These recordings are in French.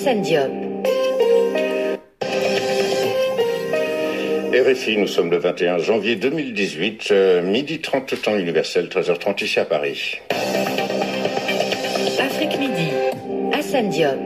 Hassan Diop. RFI, nous sommes le 21 janvier 2018, midi 30 temps universel, 13h30 ici à Paris. Afrique Midi, Hassan Diop.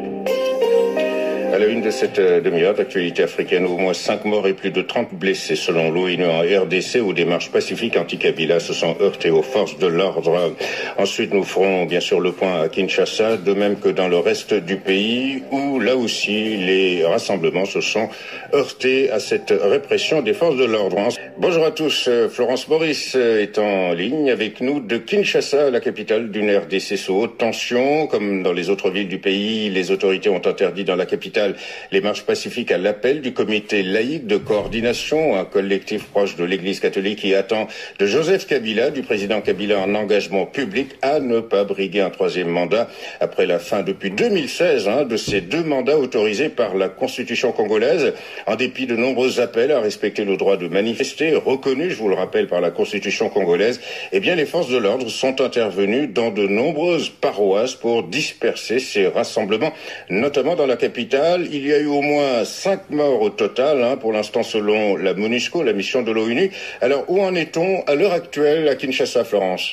À la une de cette demi-heure d'actualité africaine, au moins 5 morts et plus de 30 blessés selon l'ONU en RDC, où des marches pacifiques anti-Kabila se sont heurtées aux forces de l'ordre. Ensuite, nous ferons bien sûr le point à Kinshasa, de même que dans le reste du pays, où là aussi les rassemblements se sont heurtés à cette répression des forces de l'ordre. Bonjour à tous, Florence Maurice est en ligne avec nous de Kinshasa, la capitale d'une RDC sous haute tension. Comme dans les autres villes du pays, les autorités ont interdit dans la capitale les marches pacifiques à l'appel du comité laïque de coordination, un collectif proche de l'Église catholique qui attend de Joseph Kabila, du président Kabila, un engagement public à ne pas briguer un troisième mandat après la fin depuis 2016 de ces 2 mandats autorisés par la Constitution congolaise. En dépit de nombreux appels à respecter le droit de manifester, reconnu, je vous le rappelle, par la Constitution congolaise, eh bien les forces de l'ordre sont intervenues dans de nombreuses paroisses pour disperser ces rassemblements, notamment dans la capitale. Il y a eu au moins 5 morts au total, pour l'instant selon la MONUSCO, la mission de l'ONU. Alors où en est-on à l'heure actuelle à Kinshasa, Florence ?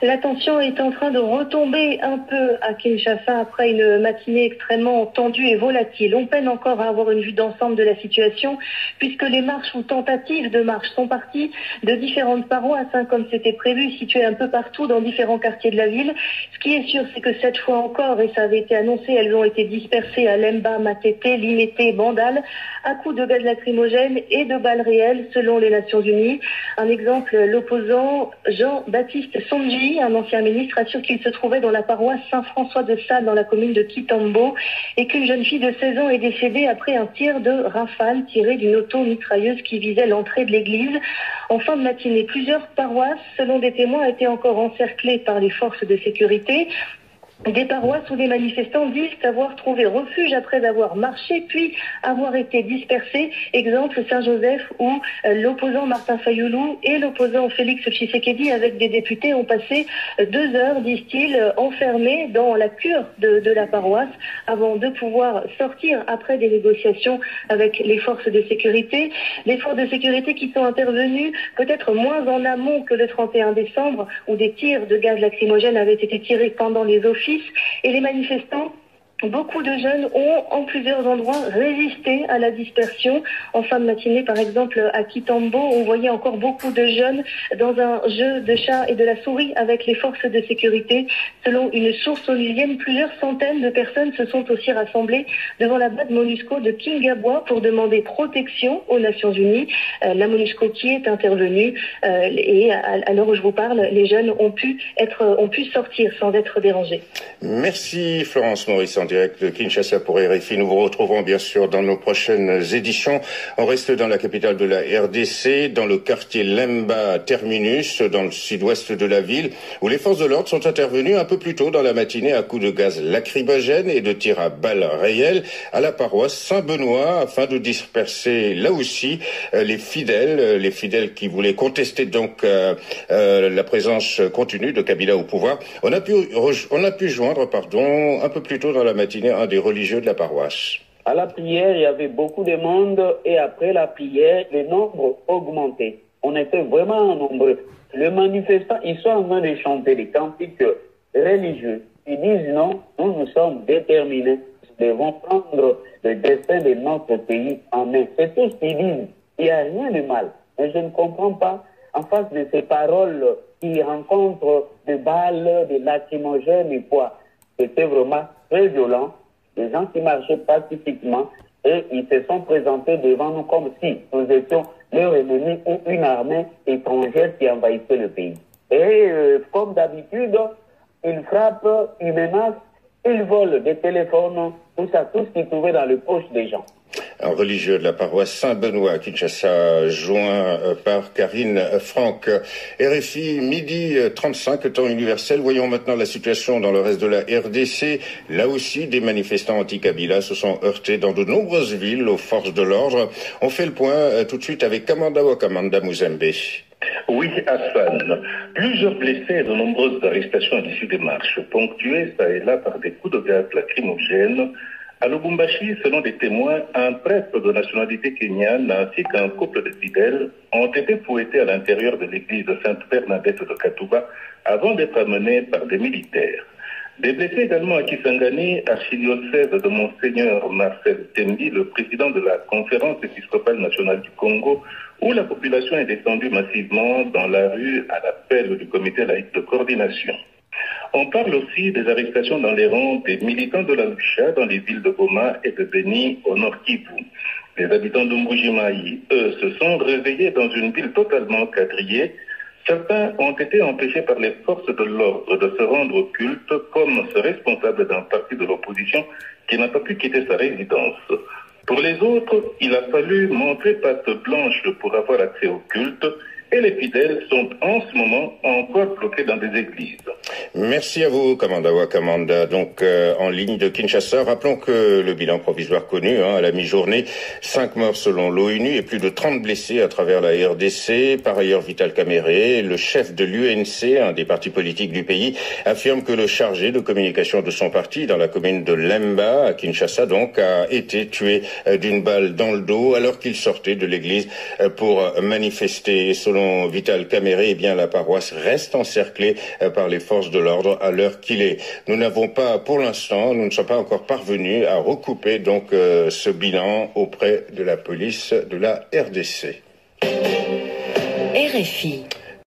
La tension est en train de retomber un peu à Kinshasa après une matinée extrêmement tendue et volatile. On peine encore à avoir une vue d'ensemble de la situation puisque les marches ou tentatives de marche sont parties de différentes paroisses, comme c'était prévu, situées un peu partout dans différents quartiers de la ville. Ce qui est sûr, c'est que cette fois encore, et ça avait été annoncé, elles ont été dispersées à Lemba, Matete, Limete, Bandal, à coups de gaz lacrymogène et de balles réelles selon les Nations Unies. Un exemple, l'opposant Jean-Baptiste Sondji, un ancien ministre, assure qu'il se trouvait dans la paroisse Saint-François de Sales dans la commune de Kitambo et qu'une jeune fille de 16 ans est décédée après un tir de rafale tiré d'une auto-mitrailleuse qui visait l'entrée de l'église. En fin de matinée, plusieurs paroisses, selon des témoins, étaient encore encerclées par les forces de sécurité. Des paroisses où des manifestants disent avoir trouvé refuge après avoir marché puis avoir été dispersés. Exemple Saint-Joseph où l'opposant Martin Fayoulou et l'opposant Félix Tshisekedi avec des députés ont passé 2 heures, disent-ils, enfermés dans la cure de la paroisse avant de pouvoir sortir après des négociations avec les forces de sécurité. Les forces de sécurité qui sont intervenues peut-être moins en amont que le 31 décembre où des tirs de gaz lacrymogène avaient été tirés pendant les offices. Et les manifestants, beaucoup de jeunes ont en plusieurs endroits résisté à la dispersion. En fin de matinée, par exemple, à Kitambo, on voyait encore beaucoup de jeunes dans un jeu de chat et de la souris avec les forces de sécurité. Selon une source onusienne, plusieurs centaines de personnes se sont aussi rassemblées devant la base MONUSCO de Kingabwa pour demander protection aux Nations Unies. La MONUSCO qui est intervenue et à l'heure où je vous parle, les jeunes ont pu sortir sans être dérangés. Merci Florence Maurice. En direct de Kinshasa pour RFI. Nous vous retrouverons bien sûr dans nos prochaines éditions. On reste dans la capitale de la RDC, dans le quartier Lemba Terminus, dans le sud-ouest de la ville, où les forces de l'ordre sont intervenues un peu plus tôt dans la matinée à coups de gaz lacrymogène et de tirs à balles réelles à la paroisse Saint-Benoît afin de disperser là aussi les fidèles qui voulaient contester donc la présence continue de Kabila au pouvoir. On a pu joindre un peu plus tôt dans la matinée un des religieux de la paroisse. À la prière, il y avait beaucoup de monde et après la prière, le nombre augmentait. On était vraiment nombreux. Les manifestants, ils sont en train de chanter des cantiques religieux. Ils disent non, nous sommes déterminés. Nous devons prendre le destin de notre pays en main. C'est tout ce qu'ils disent. Il n'y a rien de mal. Mais je ne comprends pas, en face de ces paroles qui rencontrent des balles, des lacrymogènes et quoi. C'était vraiment très violent. Les gens qui marchaient pacifiquement et ils se sont présentés devant nous comme si nous étions leur ennemi ou une armée étrangère qui envahissait le pays. Et comme d'habitude, ils frappent, ils menacent, ils volent des téléphones, tout ce qu'ils trouvaient dans les poches des gens. Un religieux de la paroisse Saint-Benoît à Kinshasa, joint par Karine Franck. RFI, midi 35, temps universel. Voyons maintenant la situation dans le reste de la RDC. Là aussi, des manifestants anti-Kabila se sont heurtés dans de nombreuses villes aux forces de l'ordre. On fait le point tout de suite avec Kamanda Wakamanda Muzembe. Oui, Hassan. Plusieurs blessés et de nombreuses arrestations à l'issue des marches, ponctuées ça et là par des coups de gaz lacrymogènes À Lubumbashi, selon des témoins, un prêtre de nationalité kenyane ainsi qu'un couple de fidèles ont été fouettés à l'intérieur de l'église de Sainte-Bernadette de Katuba avant d'être amenés par des militaires. Des blessés également à Kisangani, archidiocèse de Monseigneur Marcel Tembi, le président de la conférence épiscopale nationale du Congo, où la population est descendue massivement dans la rue à l'appel du comité laïque de coordination. On parle aussi des arrestations dans les rangs des militants de la Lucha dans les villes de Goma et de Beni au nord Kivu. Les habitants de Mbujimayi, eux, se sont réveillés dans une ville totalement quadrillée. Certains ont été empêchés par les forces de l'ordre de se rendre au culte, comme ce responsable d'un parti de l'opposition qui n'a pas pu quitter sa résidence. Pour les autres, il a fallu montrer patte blanche pour avoir accès au culte, et les fidèles sont en ce moment encore bloqués dans des églises. Merci à vous, Kamanda Wakamanda. Donc, en ligne de Kinshasa, rappelons que le bilan provisoire connu à la mi-journée, 5 morts selon l'ONU et plus de 30 blessés à travers la RDC. Par ailleurs, Vital Kamerhe, le chef de l'UNC, un des partis politiques du pays, affirme que le chargé de communication de son parti dans la commune de Lemba, à Kinshasa, donc, a été tué d'une balle dans le dos alors qu'il sortait de l'église pour manifester. Selon Vital Kamerhe, eh bien, la paroisse reste encerclée par les forces de l'ordre à l'heure qu'il est. Nous n'avons pas, pour l'instant, nous ne sommes pas encore parvenus à recouper donc ce bilan auprès de la police de la RDC. RFI.